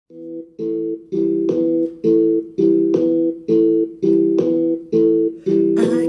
I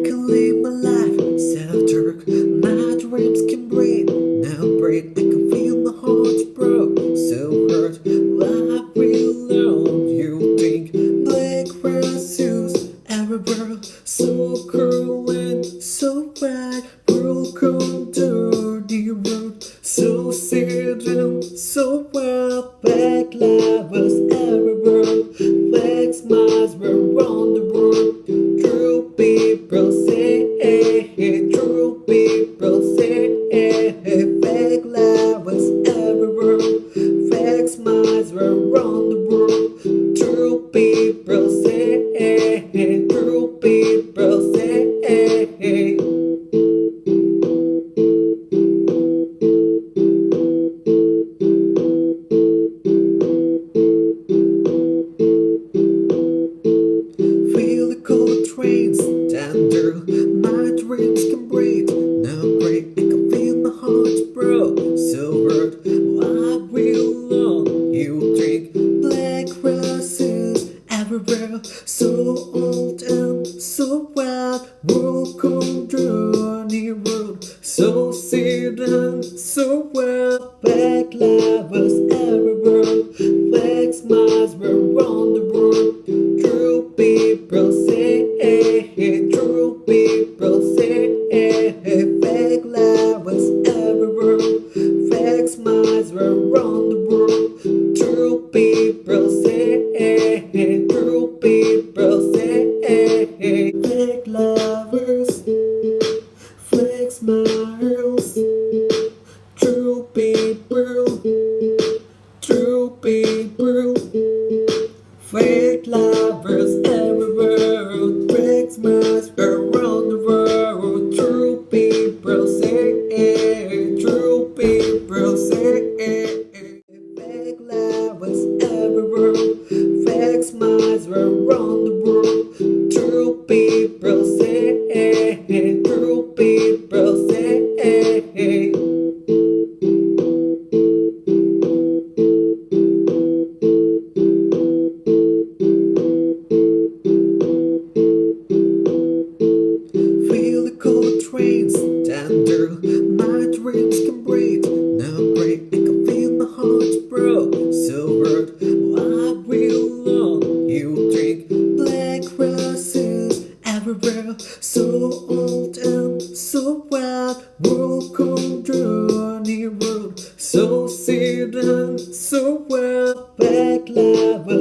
can live my life self-dark. My dreams can breathe, now breathe. I can feel my heart broke, so hurt. I really alone. You think black roses everywhere, so cruel and so bad. Broken dirty road, so sad and so wild. Black lovers everywhere, black smiles were on the world. True people say, true people say, fake lovers everywhere, fake smiles were on the world. True people say, true people say. Feel the cold trains tender, my dreams can breathe, now breathe. I can feel my heart broke, so hurt. I will alone. You drink black roses everywhere, so old and so wild. Broken journey road, so sad and so wild. Black lovers everywhere, black smiles were on the world. True people say, true people say, fake lovers everywhere, fake smiles were on the world. True people say, true people say, fake lovers, fake smiles. True people, true people. Fake lovers everywhere, fake smiles around the world. True people say, true people say, fake lovers everywhere, fake smiles around the world. True people say, true people say. Feel the cold trains tender, my dreams can breathe, now breathe. I can feel my heart broke, so hurt. I will alone. You drink black roses everywhere, so old and so wild. Broken journey road, so sad and so wild. Black lava